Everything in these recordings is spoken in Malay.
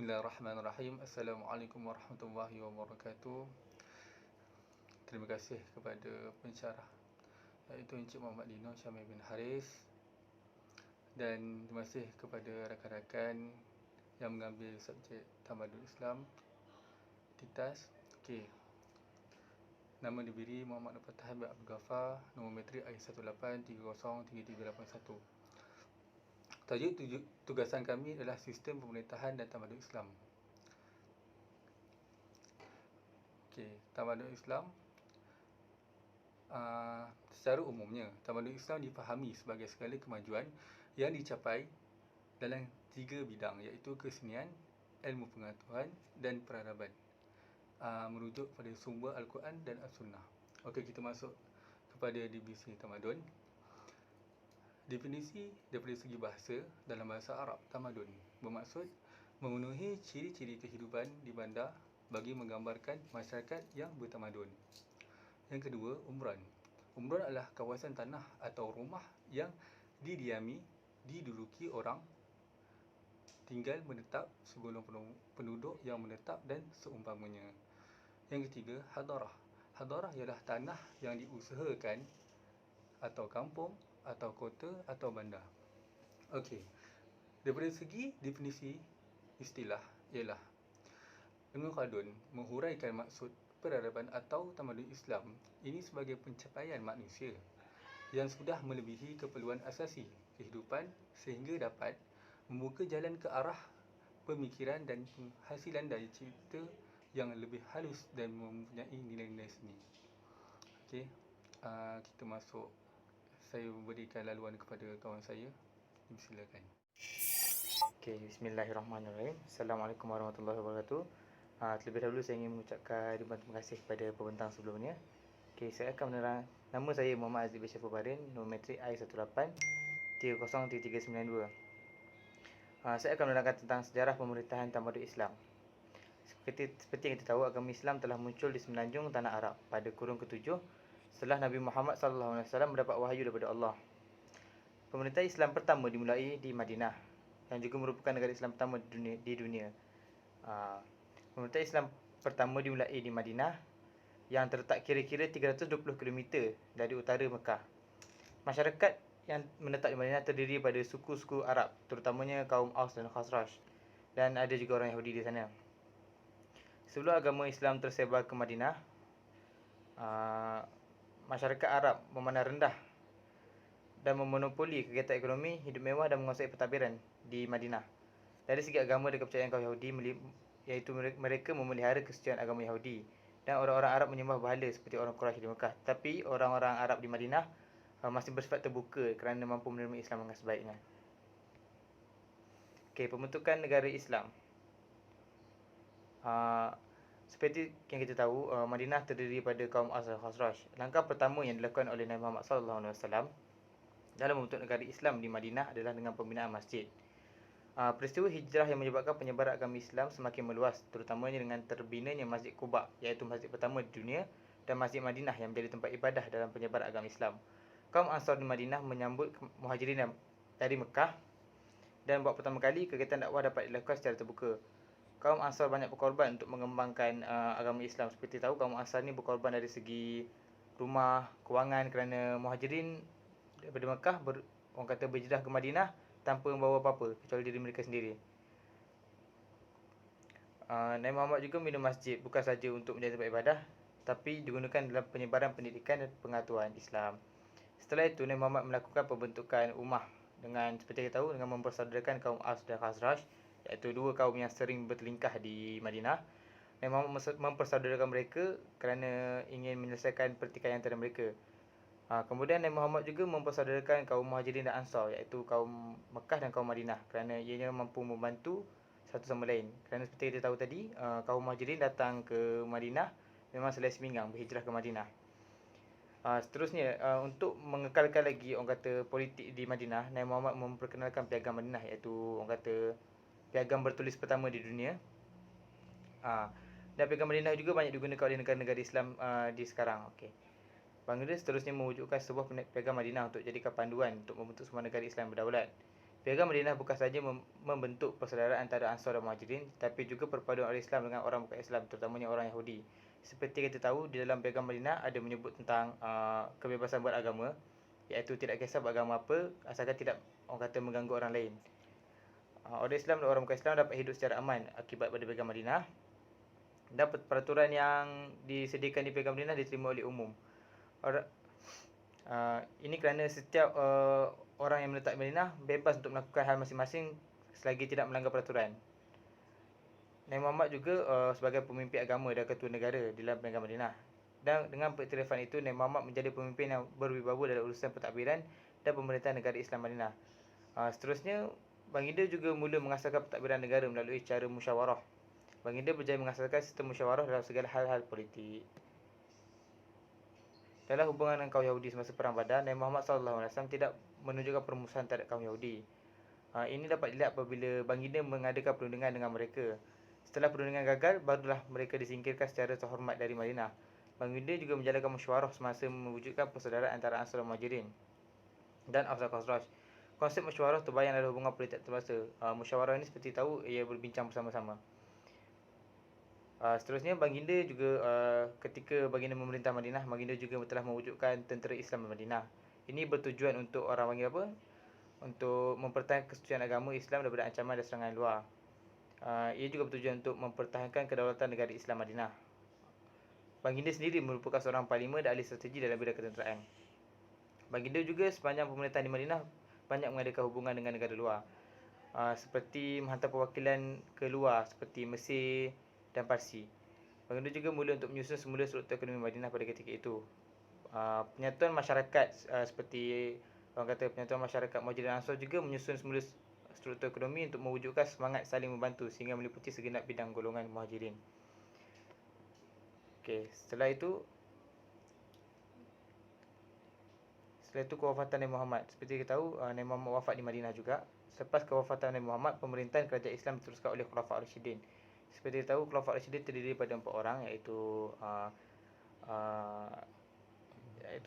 Bismillahirrahmanirrahim. Assalamualaikum warahmatullahi wabarakatuh. Terima kasih kepada pensyarah iaitu Encik Muhammad Dino Syamil bin Haris, dan terima kasih kepada rakan-rakan yang mengambil subjek Tamadun Islam TITAS. Okey. Nama diberi Muhammad Nur Fatah bin Abdul Ghaffar, nombor matrik I18303381. Tajuk tugasan kami adalah Sistem Pemerintahan dan Tamadun Islam. Okey, Tamadun Islam secara umumnya, tamadun Islam difahami sebagai segala kemajuan yang dicapai dalam 3 bidang, iaitu kesenian, ilmu pengetahuan dan peradaban, merujuk pada sumber Al-Quran dan As-Sunnah. Okey, kita masuk kepada definisi tamadun. Definisi daripada segi bahasa, dalam bahasa Arab, tamadun bermaksud memenuhi ciri-ciri kehidupan di bandar bagi menggambarkan masyarakat yang bertamadun. Yang kedua, umran. Umran adalah kawasan tanah atau rumah yang diduduki orang tinggal menetap sebelum penduduk yang menetap dan seumpamanya. Yang ketiga, hadarah. Hadarah ialah tanah yang diusahakan atau kampung atau kota atau bandar. Okey. Daripada segi definisi istilah ialah Ibn Khaldun menghuraikan maksud peradaban atau tamadun Islam ini sebagai pencapaian manusia yang sudah melebihi keperluan asasi kehidupan sehingga dapat membuka jalan ke arah pemikiran dan penghasilan dari cipta yang lebih halus dan mempunyai nilai-nilai seni. Okey, kita masuk. Saya berikan laluan kepada kawan saya. Silakan. Okey, bismillahirrahmanirrahim. Assalamualaikum warahmatullahi wabarakatuh. Terlebih dahulu saya ingin mengucapkan ribuan terima kasih kepada pembentang sebelumnya. Okey, saya akan menerang. Nama saya Muhammad Aziz bin Syafur Barin, nombor matrik I18303392. Saya akan menerangkan tentang sejarah pemerintahan tamadun Islam. Seperti yang kita tahu, agama Islam telah muncul di semenanjung tanah Arab pada kurun ke-7 setelah Nabi Muhammad SAW mendapat wahyu daripada Allah. Pemerintahan Islam pertama dimulai di Madinah, yang juga merupakan negara Islam pertama di dunia. Pemerintahan Islam pertama dimulai di Madinah, yang terletak kira-kira 320 km dari utara Mekah. Masyarakat yang menetap di Madinah terdiri pada suku-suku Arab, terutamanya kaum Aus dan Khazraj, dan ada juga orang Yahudi di sana. Sebelum agama Islam tersebar ke Madinah, masyarakat Arab memandang rendah dan memonopoli kegiatan ekonomi, hidup mewah dan menguasai pentadbiran di Madinah. Dari segi agama dan kepercayaan kaum Yahudi, iaitu mereka memelihara kesucian agama Yahudi, dan orang-orang Arab menyembah berhala seperti orang Quraisy di Mekah. Tapi orang-orang Arab di Madinah masih bersifat terbuka kerana mampu menerima Islam dengan sebaiknya. Okey, pembentukan negara Islam. Seperti yang kita tahu, Madinah terdiri pada kaum Aus dan Khazraj. Langkah pertama yang dilakukan oleh Nabi Muhammad SAW dalam membentuk negara Islam di Madinah adalah dengan pembinaan masjid. Peristiwa hijrah yang menyebabkan penyebaran agama Islam semakin meluas, terutamanya dengan terbinanya Masjid Quba, iaitu masjid pertama di dunia, dan Masjid Madinah yang menjadi tempat ibadah dalam penyebaran agama Islam. Kaum Ansar di Madinah menyambut muhajirin dari Mekah, dan buat pertama kali kegiatan dakwah dapat dilakukan secara terbuka. Kaum Ansar banyak berkorban untuk mengembangkan agama Islam. Seperti tahu, kaum Ansar ni berkorban dari segi rumah, kewangan, kerana muhajirin daripada Mekah orang kata berhijrah ke Madinah tanpa membawa apa-apa kecuali diri mereka sendiri. Nabi Muhammad juga membina masjid bukan saja untuk menjadi tempat ibadah, tapi digunakan dalam penyebaran pendidikan dan pengetahuan Islam. Setelah itu, Nabi Muhammad melakukan pembentukan ummah dengan, seperti kita tahu, dengan mempersaudarakan kaum Aus dan Khazraj, iaitu dua kaum yang sering bertelingkah di Madinah. Nabi Muhammad mempersaudarakan mereka kerana ingin menyelesaikan pertikaian antara mereka. Kemudian Nabi Muhammad juga mempersaudarakan kaum Muhajirin dan Ansar, iaitu kaum Mekah dan kaum Madinah, kerana ianya mampu membantu satu sama lain. Kerana seperti kita tahu tadi, kaum Muhajirin datang ke Madinah memang selai seminggang berhijrah ke Madinah. Seterusnya, untuk mengekalkan lagi orang kata politik di Madinah, Nabi Muhammad memperkenalkan piagam Madinah, iaitu orang kata piagam bertulis pertama di dunia. Dan piagam Madinah juga banyak digunakan oleh negara-negara Islam di sekarang. Okey. Bangladesh seterusnya mewujudkan sebuah piagam Madinah untuk jadikan panduan untuk membentuk sebuah negara Islam berdaulat. Piagam Madinah bukan sahaja membentuk persaudaraan antara Ansar dan Muhajirin, tapi juga perpaduan orang Islam dengan orang bukan Islam, terutamanya orang Yahudi. Seperti kita tahu, di dalam Piagam Madinah ada menyebut tentang kebebasan beragama, iaitu tidak kisah beragama apa, asalkan tidak orang kata mengganggu orang lain. Orang Islam dan orang bukan Islam dapat hidup secara aman akibat pada Piagam Madinah, dan peraturan yang disediakan di Piagam Madinah diterima oleh umum. Ini kerana setiap orang yang menetap di Madinah bebas untuk melakukan hal masing-masing selagi tidak melanggar peraturan. Nabi Muhammad juga sebagai pemimpin agama dan ketua negara di dalam Piagam Madinah. Dan dengan periktirafan itu, Nabi Muhammad menjadi pemimpin yang berwibawa dalam urusan pentadbiran dan pemerintahan negara Islam Madinah. Seterusnya, Baginda juga mula mengasaskan pentadbiran negara melalui cara musyawarah. Baginda berjaya mengasaskan sistem musyawarah dalam segala hal-hal politik. Dalam hubungan dengan kaum Yahudi semasa Perang Badar, Nabi Muhammad SAW tidak menunjukkan permusuhan terhadap kaum Yahudi. Ini dapat dilihat apabila Baginda mengadakan perundingan dengan mereka. Setelah perundingan gagal, barulah mereka disingkirkan secara terhormat dari Madinah. Baginda juga menjalankan musyawarah semasa mewujudkan persaudaraan antara Ansar dan Muhajirin dan Aus dan Khazraj. Konsep musyawarah terbayang dalam hubungan politik antarabangsa. Musyawarah ini seperti tahu, ia berbincang bersama-sama. Seterusnya, Baginda juga ketika Baginda memerintah Madinah, Baginda juga telah mewujudkan tentera Islam di Madinah. Ini bertujuan untuk orang panggil apa? Untuk mempertahankan kesucian agama Islam daripada ancaman dan serangan luar. Ia juga bertujuan untuk mempertahankan kedaulatan negara Islam Madinah. Baginda sendiri merupakan seorang panglima dan ahli strategi dalam bidang ketenteraan. Baginda juga sepanjang pemerintahan di Madinah banyak mengadakan hubungan dengan negara luar, seperti menghantar perwakilan ke luar seperti Mesir dan Parsi. Baginda juga mula untuk menyusun semula struktur ekonomi Madinah pada ketika itu. Penyatuan masyarakat seperti orang kata penyatuan masyarakat Muhajirin dan Ansar juga menyusun semula struktur ekonomi untuk mewujudkan semangat saling membantu sehingga meliputi segenap bidang golongan Muhajirin. Setelah itu kewafatan Nabi Muhammad. Seperti kita tahu, Nabi Muhammad wafat di Madinah juga. Selepas kewafatan Nabi Muhammad, pemerintahan kerajaan Islam diteruskan oleh Khulafa' Ar-Rasyidin. Seperti kita tahu, Khulafa' Ar-Rasyidin terdiri daripada 4 orang, iaitu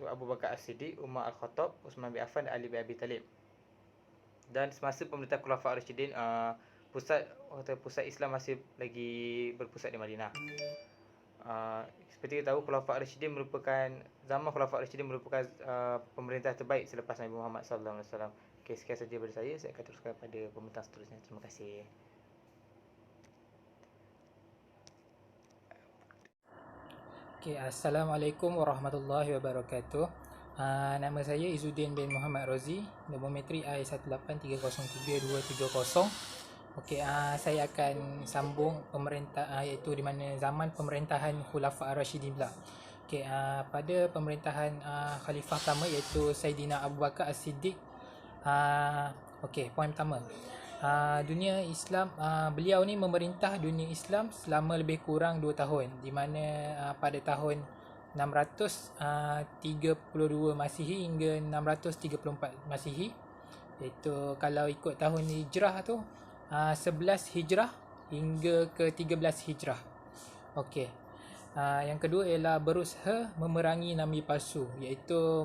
Abu Bakar As-Siddiq, Umar Al-Khattab, Uthman bin Affan dan Ali bin Abi Talib. Dan semasa pemerintahan Khulafa' Ar-Rasyidin, pusat Islam masih lagi berpusat di Madinah. Seperti kita tahu, zaman Khulafa' Ar-Rasyidin merupakan pemerintah terbaik selepas Nabi Muhammad SAW. Sekian saja daripada saya akan teruskan pada pembentang seterusnya. Terima kasih. Assalamualaikum warahmatullahi wabarakatuh. Nama saya Izzuddin bin Muhammad Rozi, Labometri I183037270. Saya akan sambung pemerintah iaitu di mana zaman pemerintahan Khulafa' Ar-Rasyidin pula. Pada pemerintahan khalifah pertama iaitu Saidina Abu Bakar As-Siddiq. Poin pertama. Dunia Islam, beliau ni memerintah dunia Islam selama lebih kurang 2 tahun, di mana pada tahun 632 Masihi hingga 634 Masihi, iaitu kalau ikut tahun hijrah tu 11 hijrah hingga ke 13 hijrah. Yang kedua ialah berusaha memerangi nabi palsu, iaitu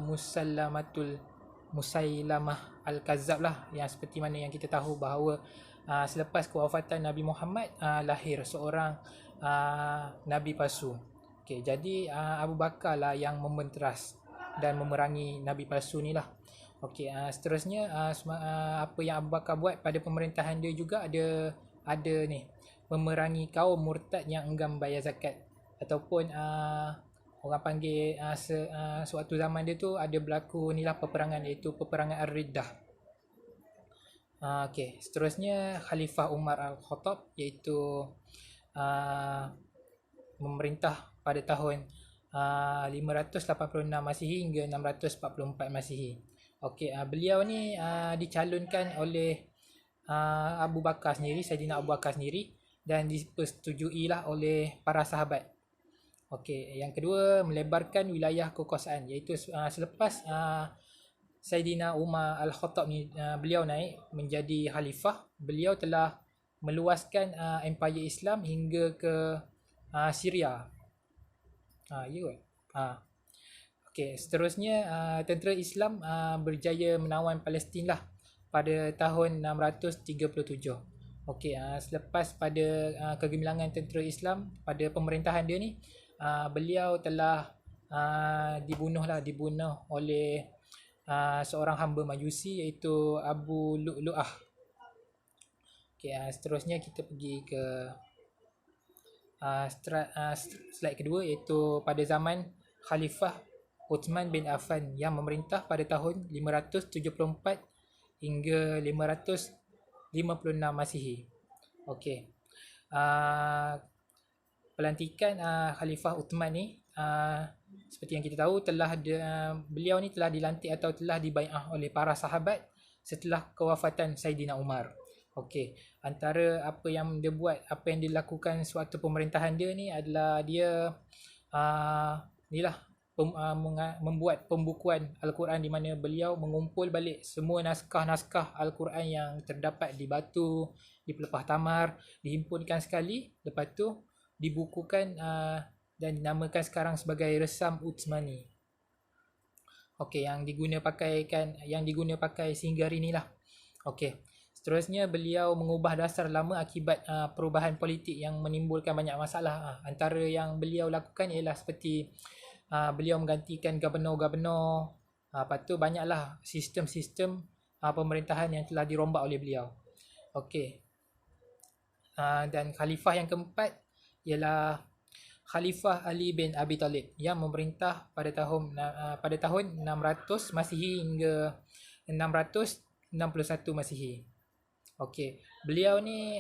Musailamah Al-Kazzab lah, yang seperti mana yang kita tahu bahawa selepas kewafatan Nabi Muhammad lahir seorang nabi palsu. Jadi Abu Bakar lah yang membenteras dan memerangi nabi palsu ni lah. Seterusnya apa yang Abu Bakar buat pada pemerintahan dia juga ada ni, memerangi kaum murtad yang enggan bayar zakat, ataupun orang panggil sewaktu zaman dia tu ada berlaku ni lah peperangan, iaitu peperangan Ar-Riddah. Seterusnya Khalifah Umar Al-Khattab, iaitu memerintah pada tahun 586 Masihi hingga 644 Masihi. Beliau ni dicalonkan oleh Abu Bakar sendiri, Saidina Abu Bakar sendiri, dan dipersetujui lah oleh para sahabat. Yang kedua, melebarkan wilayah kekuasaan, iaitu selepas Saidina Umar Al-Khattab ni beliau naik menjadi khalifah, beliau telah meluaskan empayar Islam hingga ke Syria. Seterusnya tentera Islam berjaya menawan Palestin lah pada tahun 637. Okey, selepas pada kegemilangan tentera Islam pada pemerintahan dia ni, beliau telah dibunuh oleh seorang hamba Majusi iaitu Abu Lu'lu'ah. Okey, seterusnya kita pergi ke slide kedua, iaitu pada zaman Khalifah Uthman bin Affan yang memerintah pada tahun 574 hingga 556 Masihi. Okey. Pelantikan Khalifah Uthman ni, seperti yang kita tahu, beliau ni telah dilantik atau telah dibai'ah oleh para sahabat setelah kewafatan Saidina Umar. Okey, antara apa yang dia buat, apa yang dilakukan sewaktu pemerintahan dia ni adalah dia membuat pembukuan Al-Quran, di mana beliau mengumpul balik semua naskah-naskah Al-Quran yang terdapat di batu, di pelepah tamar, dihimpunkan sekali, lepas tu dibukukan dan dinamakan sekarang sebagai Resam Uthmani. Okey, yang diguna pakai sehingga hari ni lah. Okey. Seterusnya, beliau mengubah dasar lama akibat perubahan politik yang menimbulkan banyak masalah. Antara yang beliau lakukan ialah seperti beliau menggantikan gubernur-gubernur. Lepas tu banyaklah sistem-sistem pemerintahan yang telah dirombak oleh beliau. Okey. Dan khalifah yang keempat ialah Khalifah Ali bin Abi Talib yang memerintah pada tahun 600 Masihi hingga 661 Masihi. Okey, beliau ni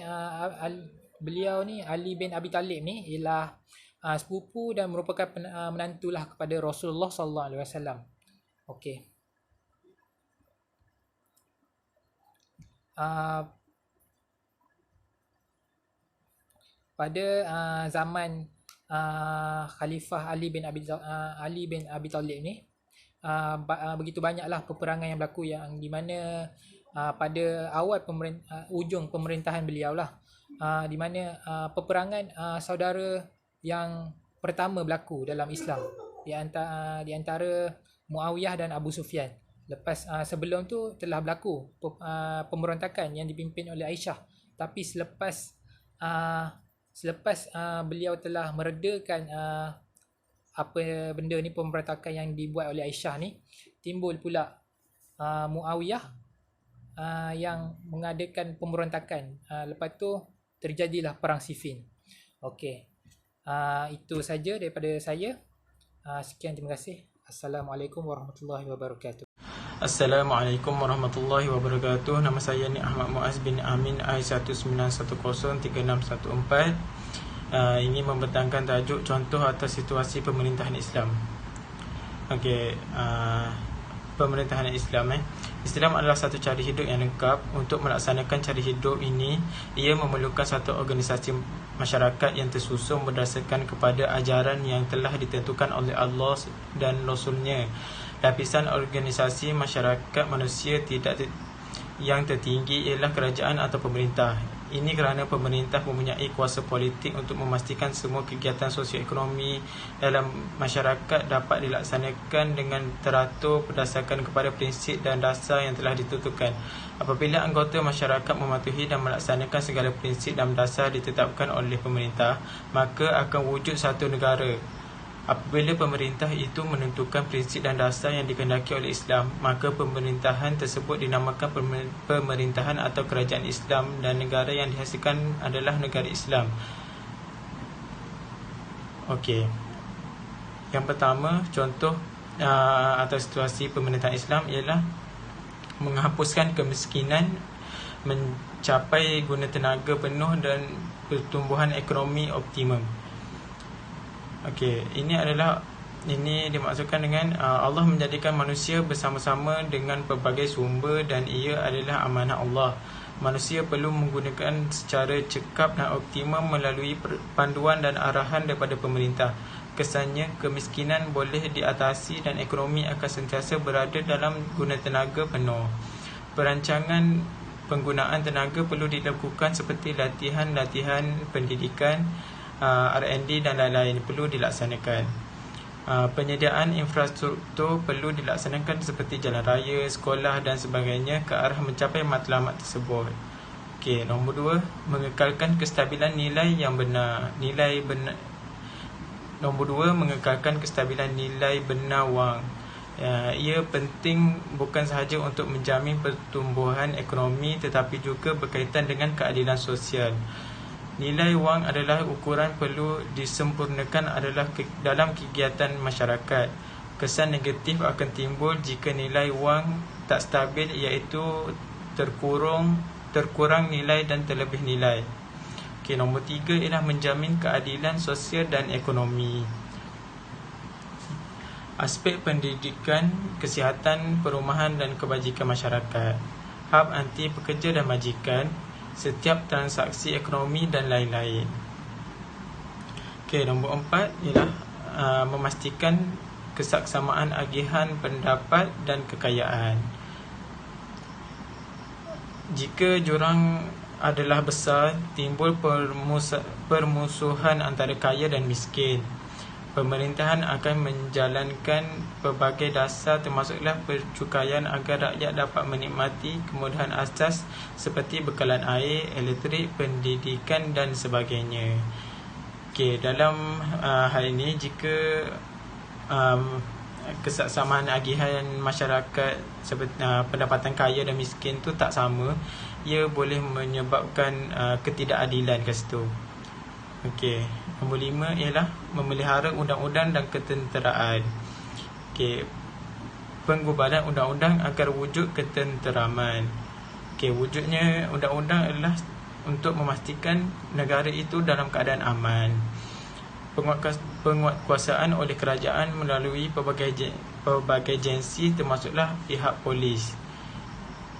Ali bin Abi Talib ni ialah sepupu dan merupakan menantulah kepada Rasulullah sallallahu alaihi wasallam. Okey. Pada zaman Khalifah Ali bin Abi Talib ni, begitu banyaklah peperangan yang berlaku, yang di mana pada awal ujung pemerintahan beliau lah, di mana peperangan saudara yang pertama berlaku dalam Islam di antara Muawiyah dan Abu Sufyan. Lepas sebelum tu telah berlaku pemberontakan yang dipimpin oleh Aisyah, tapi selepas beliau telah meredakan apa benda ni, pemberontakan yang dibuat oleh Aisyah ni, timbul pula Muawiyah yang mengadakan pemberontakan. Lepas tu terjadilah perang Siffin. Okey. Itu saja daripada saya. Sekian, terima kasih. Assalamualaikum warahmatullahi wabarakatuh. Assalamualaikum warahmatullahi wabarakatuh. Nama saya ni Ahmad Muaz bin Amin, I19103614. Ini membentangkan tajuk contoh atas situasi pemerintahan Islam. Okey, pemerintahan Islam Islam adalah satu cara hidup yang lengkap. Untuk melaksanakan cara hidup ini, ia memerlukan satu organisasi masyarakat yang tersusun berdasarkan kepada ajaran yang telah ditentukan oleh Allah dan Rasulnya. Lapisan organisasi masyarakat manusia yang tertinggi ialah kerajaan atau pemerintah. Ini kerana pemerintah mempunyai kuasa politik untuk memastikan semua kegiatan sosioekonomi dalam masyarakat dapat dilaksanakan dengan teratur berdasarkan kepada prinsip dan dasar yang telah ditentukan. Apabila anggota masyarakat mematuhi dan melaksanakan segala prinsip dan dasar ditetapkan oleh pemerintah, maka akan wujud satu negara. Apabila pemerintah itu menentukan prinsip dan dasar yang dikehendaki oleh Islam, maka pemerintahan tersebut dinamakan pemerintahan atau kerajaan Islam, dan negara yang dihasilkan adalah negara Islam. Okey. Yang pertama, contoh atau situasi pemerintahan Islam ialah menghapuskan kemiskinan, mencapai guna tenaga penuh dan pertumbuhan ekonomi optimum. Okey, ini dimaksudkan dengan Allah menjadikan manusia bersama-sama dengan pelbagai sumber dan ia adalah amanah Allah. Manusia perlu menggunakan secara cekap dan optimum melalui panduan dan arahan daripada pemerintah. Kesannya, kemiskinan boleh diatasi dan ekonomi akan sentiasa berada dalam guna tenaga penuh. Perancangan penggunaan tenaga perlu dilakukan seperti latihan pendidikan, R&D dan lain-lain perlu dilaksanakan. Penyediaan infrastruktur perlu dilaksanakan seperti jalan raya, sekolah dan sebagainya ke arah mencapai matlamat tersebut. Okey, nombor 2, mengekalkan kestabilan nilai yang benar. Nombor 2, mengekalkan kestabilan nilai benar wang. Ia penting bukan sahaja untuk menjamin pertumbuhan ekonomi tetapi juga berkaitan dengan keadilan sosial. Nilai wang adalah ukuran perlu disempurnakan adalah dalam kegiatan masyarakat. Kesan negatif akan timbul jika nilai wang tak stabil, iaitu terkurang nilai dan terlebih nilai. Okey, nombor 3 ialah menjamin keadilan sosial dan ekonomi. Aspek pendidikan, kesihatan, perumahan dan kebajikan masyarakat. Hab anti pekerja dan majikan, setiap transaksi ekonomi dan lain-lain. Okey, nombor 4 ialah memastikan kesaksamaan agihan pendapat dan kekayaan. Jika jurang adalah besar, timbul permusuhan antara kaya dan miskin. Pemerintahan akan menjalankan pelbagai dasar termasuklah percukaian agar rakyat dapat menikmati kemudahan asas seperti bekalan air, elektrik, pendidikan dan sebagainya. Okey, dalam hal ini jika kesaksamaan agihan masyarakat seperti pendapatan kaya dan miskin tu tak sama, ia boleh menyebabkan ketidakadilan kat situ. Okey, nombor 5 ialah memelihara undang-undang dan ketenteraan. Okey, penggubalan undang-undang agar wujud ketenteraman. Okey, wujudnya undang-undang adalah untuk memastikan negara itu dalam keadaan aman. Penguatkuasaan oleh kerajaan melalui pelbagai agensi termasuklah pihak polis.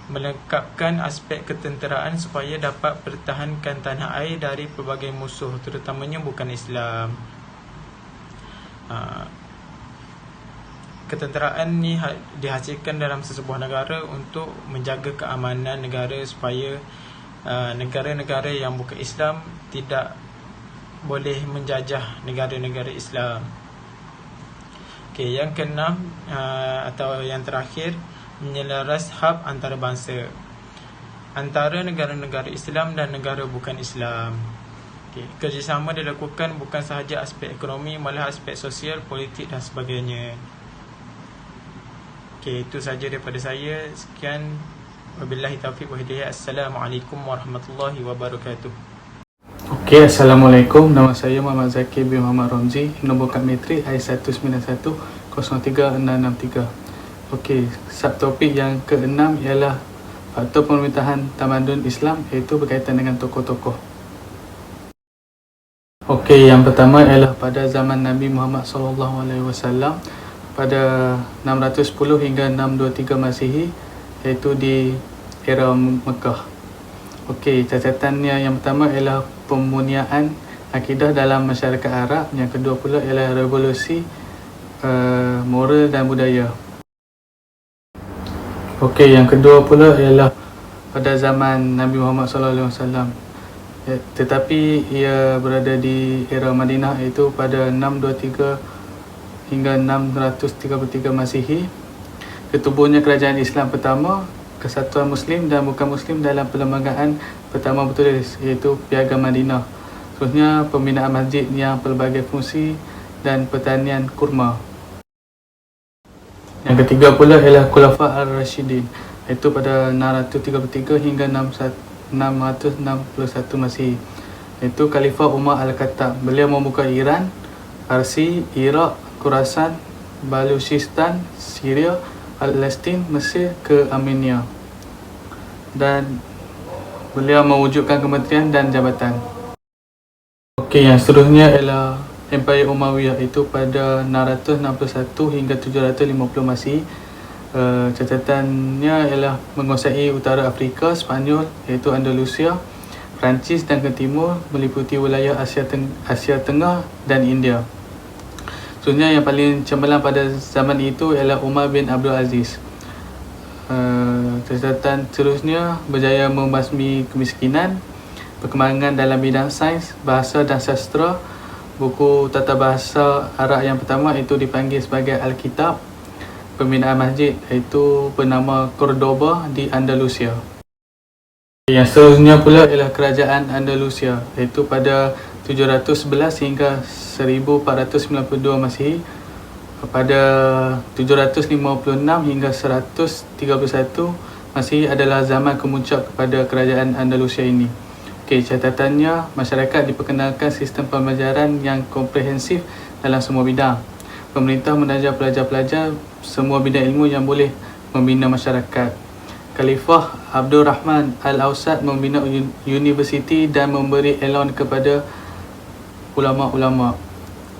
Melengkapkan aspek ketenteraan supaya dapat pertahankan tanah air dari pelbagai musuh, terutamanya bukan Islam. Ketenteraan ni dihasilkan dalam sesebuah negara untuk menjaga keamanan negara supaya negara-negara yang bukan Islam tidak boleh menjajah negara-negara Islam. Okey, yang keenam atau yang terakhir, menyelaras hab antarabangsa antara negara-negara Islam dan negara bukan Islam. Okay. Kerjasama dilakukan bukan sahaja aspek ekonomi, malah aspek sosial, politik dan sebagainya. Okay, itu sahaja daripada saya. Sekian. Wabillahi taufiq wa hidayah. Assalamualaikum warahmatullahi wabarakatuh. Okay, Assalamualaikum. Nama saya Muhammad Zakir bin Muhammad Romzi. Nombor kad matrik I191-03663. Okey, subtopik yang keenam ialah faktor pemerintahan tamadun Islam, iaitu berkaitan dengan tokoh-tokoh. Okey, yang pertama ialah pada zaman Nabi Muhammad SAW pada 610 hingga 623 Masihi, iaitu di era Mekah. Okey, catatannya yang pertama ialah pemurniaan akidah dalam masyarakat Arab. Yang kedua pula ialah revolusi moral dan budaya. Okey, yang kedua pula ialah pada zaman Nabi Muhammad SAW. Tetapi ia berada di era Madinah, iaitu pada 623 hingga 633 Masihi. Ketubuhnya kerajaan Islam pertama, kesatuan Muslim dan bukan Muslim dalam perlembagaan pertama bertulis, iaitu Piagam Madinah. Seterusnya pembinaan masjid yang pelbagai fungsi dan pertanian kurma. Yang ketiga pula ialah Khulafa Ar-Rashidin, iaitu pada 633 hingga 661 Masihi, iaitu Khalifah Umar Al-Khattab. Beliau membuka Iran, Parsi, Iraq, Khurasan, Baluchistan, Syria, Palestin, Mesir ke Armenia, dan beliau mewujudkan kementerian dan jabatan. Okey, yang seterusnya ialah Empire Umayyah, itu pada 661 hingga 750 Masihi. Catatannya ialah menguasai utara Afrika, Spanyol iaitu Andalusia, Perancis dan ke timur, meliputi wilayah Asia Tengah dan India. Seterusnya yang paling cemerlang pada zaman itu ialah Umar bin Abdul Aziz. Catatan seterusnya berjaya membasmi kemiskinan, perkembangan dalam bidang sains, bahasa dan sastra, Buku tata bahasa Arab yang pertama itu dipanggil sebagai Alkitab. Pembinaan masjid iaitu bernama Cordoba di Andalusia. Yang seterusnya pula ialah kerajaan Andalusia, iaitu pada 711 hingga 1492 Masihi. Pada 756 hingga 131 Masihi adalah zaman kemuncak kepada kerajaan Andalusia ini. Okey, catatannya, masyarakat diperkenalkan sistem pembelajaran yang komprehensif dalam semua bidang. Pemerintah menaja pelajar-pelajar semua bidang ilmu yang boleh membina masyarakat. Khalifah Abdul Rahman Al-Awsat membina universiti dan memberi elon kepada ulama-ulama.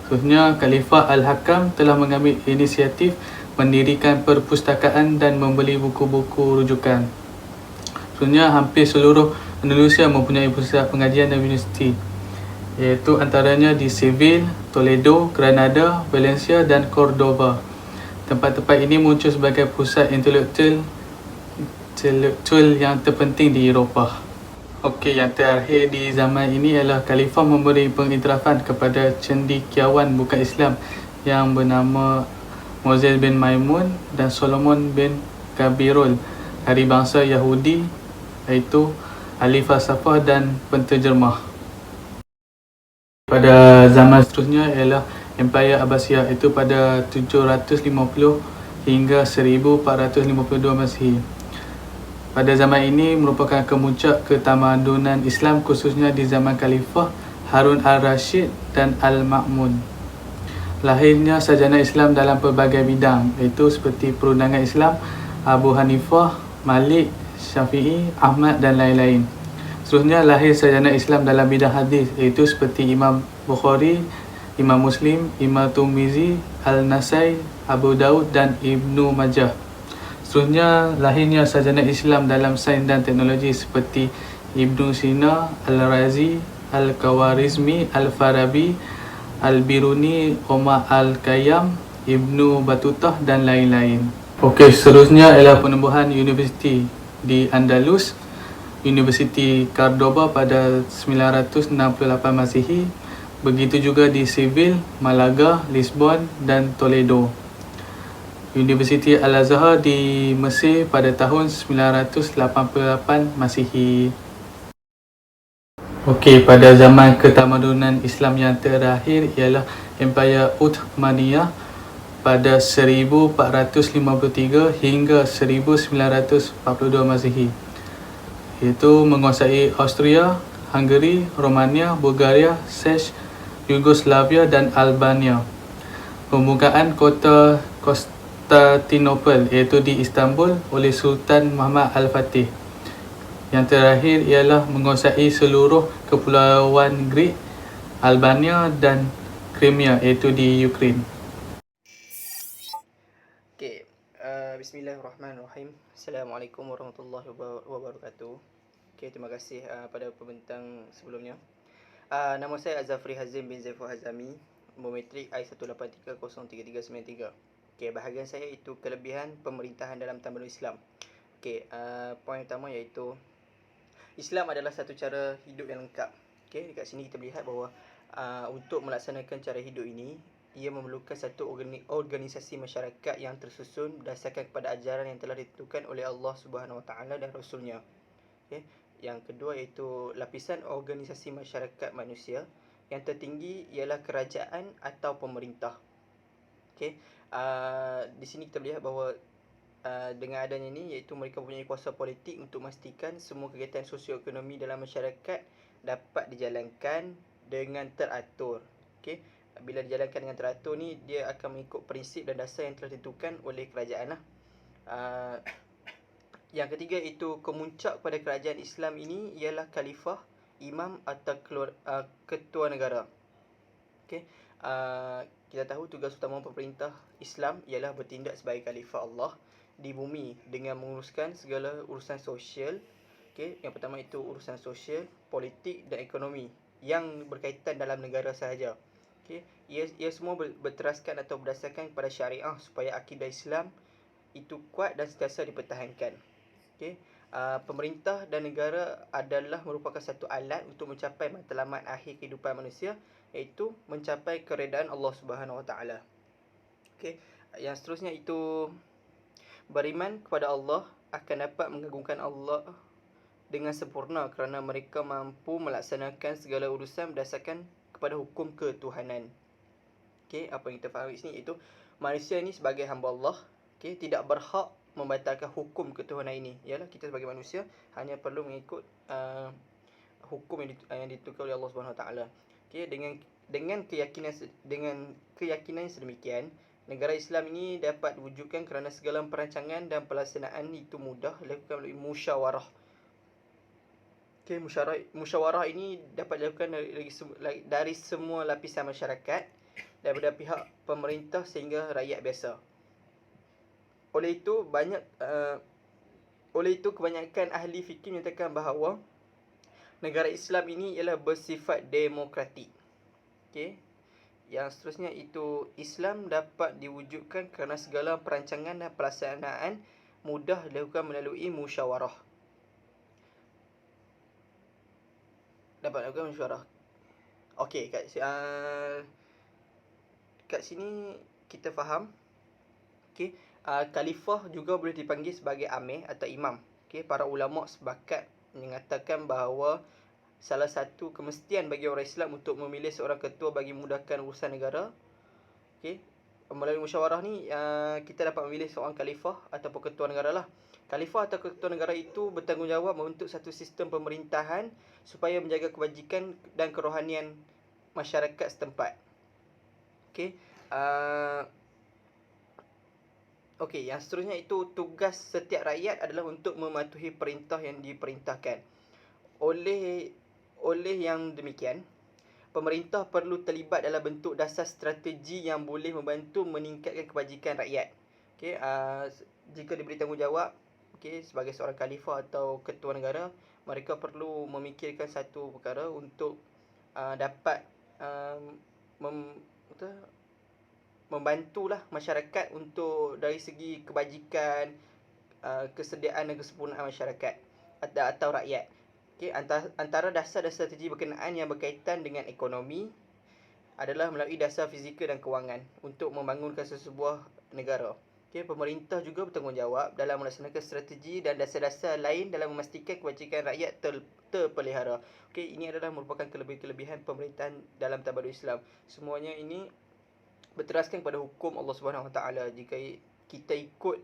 Seterusnya, Khalifah Al-Hakam telah mengambil inisiatif mendirikan perpustakaan dan membeli buku-buku rujukan. Seterusnya, hampir seluruh Andalusia mempunyai pusat pengajian dan universiti, iaitu antaranya di Seville, Toledo, Granada, Valencia dan Cordoba. Tempat-tempat ini muncul sebagai pusat intelektual yang terpenting di Eropah. Okey, yang terakhir di zaman ini ialah Khalifah memberi pengiktirafan kepada cendekiawan bukan Islam yang bernama Moses bin Maimun dan Solomon bin Gabirul dari bangsa Yahudi, iaitu ahli falsafah dan penterjemah. Pada zaman seterusnya ialah Empayar Abbasiyah, iaitu pada 750 hingga 1452 Masihi. Pada zaman ini merupakan kemuncak ketamadunan Islam, khususnya di zaman Khalifah Harun al-Rashid dan Al-Ma'mun. Lahirnya sarjana Islam dalam pelbagai bidang, iaitu seperti perundangan Islam, Abu Hanifah, Malik, Syafi'i, Ahmad dan lain-lain. Seterusnya lahir sarjana Islam dalam bidang hadis, iaitu seperti Imam Bukhari, Imam Muslim, Imam Tirmizi, Al-Nasai, Abu Daud dan Ibnu Majah. Seterusnya lahirnya sarjana Islam dalam sains dan teknologi seperti Ibnu Sina, Al-Razi, Al-Khawarizmi, Al-Farabi, Al-Biruni, Omar Al-Khayyam, Ibnu Batutah dan lain-lain. Okey, seterusnya ialah penubuhan universiti di Andalus, Universiti Cordoba pada 968 Masihi. Begitu juga di Seville, Malaga, Lisbon dan Toledo. Universiti Al-Azhar di Mesir pada tahun 988 Masihi. Okey, pada zaman ketamadunan Islam yang terakhir ialah Empayar Uthmaniyah pada 1453 hingga 1942 Masihi, iaitu menguasai Austria, Hungary, Romania, Bulgaria, Czech, Yugoslavia dan Albania. Pembukaan kota Konstantinopel, iaitu di Istanbul, oleh Sultan Muhammad Al-Fatih. Yang terakhir ialah menguasai seluruh kepulauan Greek, Albania dan Crimea, iaitu di Ukraine. Okey, bismillahirrahmanirrahim. Assalamualaikum warahmatullahi wabarakatuh. Okey, terima kasih pada pembentang sebelumnya. Nama saya Azafri Hazim bin Zaiful Hazami, Bometrik I183033393. Okey, bahagian saya itu kelebihan pemerintahan dalam tamadun Islam. Okey, poin pertama iaitu Islam adalah satu cara hidup yang lengkap. Okey, dekat sini kita melihat bahawa untuk melaksanakan cara hidup ini, ia memerlukan satu organisasi masyarakat yang tersusun berdasarkan kepada ajaran yang telah ditentukan oleh Allah Subhanahu Wa Taala dan Rasulnya. Okey, yang kedua iaitu lapisan organisasi masyarakat manusia. Yang tertinggi ialah kerajaan atau pemerintah. Okey, di sini kita melihat bahawa dengan adanya ini, iaitu mereka mempunyai kuasa politik untuk memastikan semua kegiatan sosioekonomi dalam masyarakat dapat dijalankan dengan teratur. Okey, bila dijalankan dengan teratur ni, dia akan mengikut prinsip dan dasar yang telah ditentukan oleh kerajaan lah. Yang ketiga itu kemuncak pada kerajaan Islam ini ialah khalifah, imam atau ketua negara. Okey, kita tahu tugas utama pemerintah Islam ialah bertindak sebagai khalifah Allah di bumi dengan menguruskan segala urusan sosial. Okey, yang pertama itu urusan sosial, politik dan ekonomi yang berkaitan dalam negara sahaja. Okey, ia semua berteraskan atau berdasarkan kepada syariah supaya akidah Islam itu kuat dan sentiasa dipertahankan. Okey, pemerintah dan negara adalah merupakan satu alat untuk mencapai matlamat akhir kehidupan manusia, iaitu mencapai keredaan Allah Subhanahu Wa Taala. Okey, yang seterusnya itu beriman kepada Allah akan dapat mengagungkan Allah dengan sempurna kerana mereka mampu melaksanakan segala urusan berdasarkan kepada hukum ketuhanan. Okey, apa yang kita fahami sini iaitu manusia ini sebagai hamba Allah, okey, tidak berhak membatalkan hukum ketuhanan ini. Ialah kita sebagai manusia hanya perlu mengikut hukum yang ditentukan oleh Allah Subhanahu Wa Taala. Okey, dengan keyakinan yang sedemikian, negara Islam ini dapat diwujudkan kerana segala perancangan dan pelaksanaan itu mudah dilakukan melalui musyawarah. Okey, musyawarah ini dapat dilakukan dari semua lapisan masyarakat, daripada pihak pemerintah sehingga rakyat biasa. Oleh itu kebanyakan ahli fikir menyatakan bahawa negara Islam ini ialah bersifat demokratik. Okey. Yang seterusnya itu Islam dapat diwujudkan kerana segala perancangan dan pelaksanaan mudah dilakukan melalui musyawarah. Okey, kat sini kita faham. Okey, khalifah juga boleh dipanggil sebagai amir atau imam. Okey, para ulama sepakat mengatakan bahawa salah satu kemestian bagi orang Islam untuk memilih seorang ketua bagi memudahkan urusan negara. Okey, melalui musyawarah ni kita dapat memilih seorang khalifah ataupun ketua negara lah. Khalifah atau ketua negara itu bertanggungjawab membentuk satu sistem pemerintahan supaya menjaga kebajikan dan kerohanian masyarakat setempat. Okey, yang seterusnya itu tugas setiap rakyat adalah untuk mematuhi perintah yang diperintahkan. Oleh yang demikian, pemerintah perlu terlibat dalam bentuk dasar strategi yang boleh membantu meningkatkan kebajikan rakyat. Okey, jika diberi tanggungjawab, sebagai seorang khalifah atau ketua negara, mereka perlu memikirkan satu perkara untuk dapat membantulah masyarakat untuk dari segi kebajikan, kesediaan dan kesempurnaan masyarakat atau rakyat. Okey, antara dasar-dasar strategi berkenaan yang berkaitan dengan ekonomi adalah melalui dasar fizikal dan kewangan untuk membangunkan sesebuah negara. Okey, pemerintah juga bertanggungjawab dalam melaksanakan strategi dan dasar-dasar lain dalam memastikan kebajikan rakyat terpelihara. Okey, ini adalah merupakan kelebihan pemerintahan dalam tamadun Islam. Semuanya ini berteraskan kepada hukum Allah Subhanahu Wa Taala. Jika kita ikut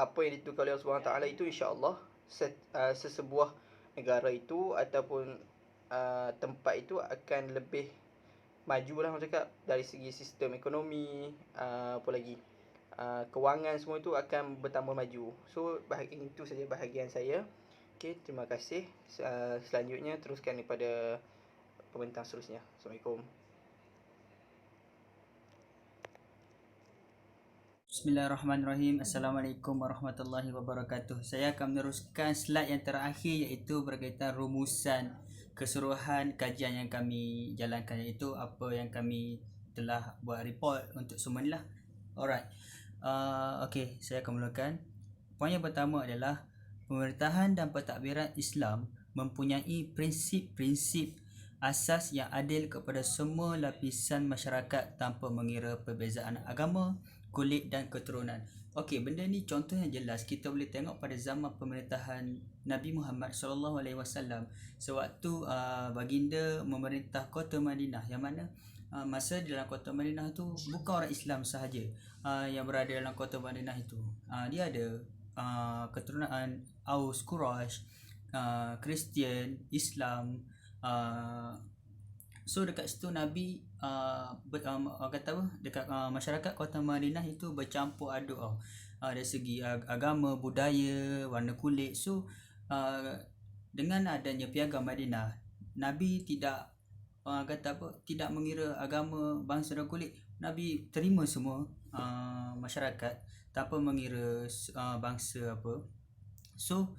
apa yang ditentukan oleh Allah Subhanahu Wa Taala itu, insya-Allah sesebuah negara itu ataupun tempat itu akan lebih majulah, macam cakap, dari segi sistem ekonomi, apa lagi, kewangan, semua itu akan bertambah maju. So bahagian itu saja bahagian saya. Okey, terima kasih. Selanjutnya teruskan daripada pembentang seterusnya. Assalamualaikum. Bismillahirrahmanirrahim. Assalamualaikum warahmatullahi wabarakatuh. Saya akan meneruskan slide yang terakhir, iaitu berkaitan rumusan keseluruhan kajian yang kami jalankan, iaitu apa yang kami telah buat report untuk semua ni lah. Alright. Okey, saya akan mulakan. Poin yang pertama adalah pemerintahan dan pentadbiran Islam mempunyai prinsip-prinsip asas yang adil kepada semua lapisan masyarakat tanpa mengira perbezaan agama, kulit dan keturunan. Okey, benda ni contohnya jelas kita boleh tengok pada zaman pemerintahan Nabi Muhammad SAW sewaktu baginda memerintah kota Madinah, yang mana masa di dalam kota Madinah tu bukan orang Islam sahaja yang berada dalam kota Madinah itu. Dia ada keturunan Aus, Quraisy, Kristian, Islam. So dekat situ Nabi kata apa, dekat masyarakat kota Madinah itu bercampur aduk dari segi agama, budaya, warna kulit. So dengan adanya piagam Madinah, Nabi tidak tidak mengira agama, bangsa dan kulit. Nabi terima semua masyarakat tanpa mengira bangsa apa. So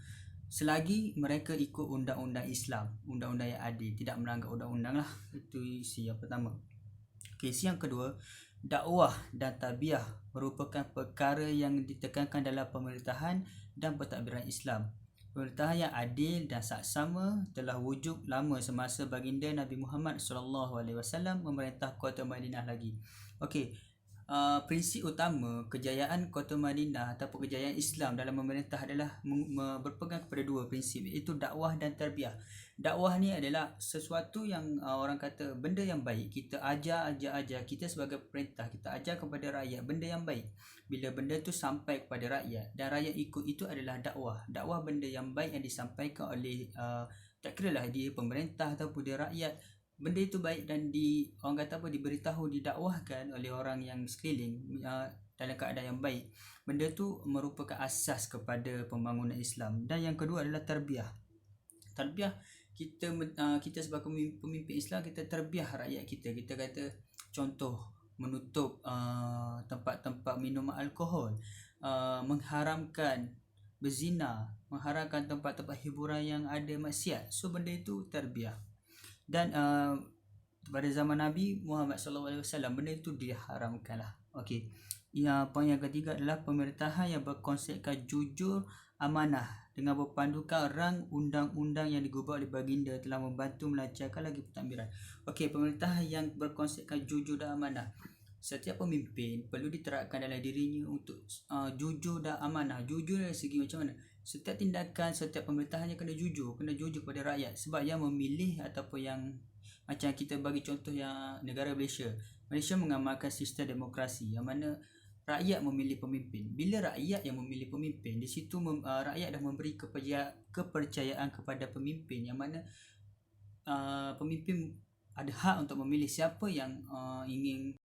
selagi mereka ikut undang-undang Islam, undang-undang yang adil, tidak melanggar undang-undang lah. Itu isi yang pertama. Okey, isi yang kedua, dakwah dan tabiah merupakan perkara yang ditekankan dalam pemerintahan dan pentadbiran Islam. Pemerintahan yang adil dan saksama telah wujud lama semasa baginda Nabi Muhammad SAW memerintah kota Madinah lagi. Okey, prinsip utama kejayaan kota Madinah ataupun kejayaan Islam dalam memerintah adalah berpegang kepada dua prinsip, iaitu dakwah dan tarbiyah. Dakwah ni adalah sesuatu yang orang kata benda yang baik. Kita ajar, kita sebagai pemerintah, kita ajar kepada rakyat benda yang baik. Bila benda tu sampai kepada rakyat dan rakyat ikut, itu adalah dakwah. Dakwah benda yang baik yang disampaikan oleh tak kira lah dia pemerintah ataupun dia rakyat. Benda itu baik dan orang kata apa, diberitahu, didakwahkan oleh orang yang sekeliling dalam keadaan yang baik. Benda tu merupakan asas kepada pembangunan Islam. Dan yang kedua adalah tarbiyah. Tarbiyah, kita sebagai pemimpin Islam, kita terbiah rakyat kita. Kita kata contoh, menutup tempat-tempat minuman alkohol, mengharamkan berzina, mengharamkan tempat-tempat hiburan yang ada maksiat. So benda itu terbiah. Dan pada zaman Nabi Muhammad SAW benda itu diharamkan lah. Okey. Poin yang ketiga adalah pemerintahan yang berkonsepkan jujur, amanah dengan berpandukan rang undang-undang yang digubah oleh baginda telah membantu melancarkan lagi pentadbiran. Okey, pemerintahan yang berkonsepkan jujur dan amanah. Setiap pemimpin perlu diterapkan dalam dirinya untuk jujur dan amanah. Jujur dari segi macam mana? Setiap tindakan, setiap pemerintahannya kena jujur kepada rakyat. Sebab yang memilih ataupun yang macam kita bagi contoh yang negara Malaysia. Malaysia mengamalkan sistem demokrasi yang mana rakyat memilih pemimpin. Bila rakyat yang memilih pemimpin, di situ rakyat dah memberi kepercayaan kepada pemimpin, yang mana pemimpin ada hak untuk memilih siapa yang ingin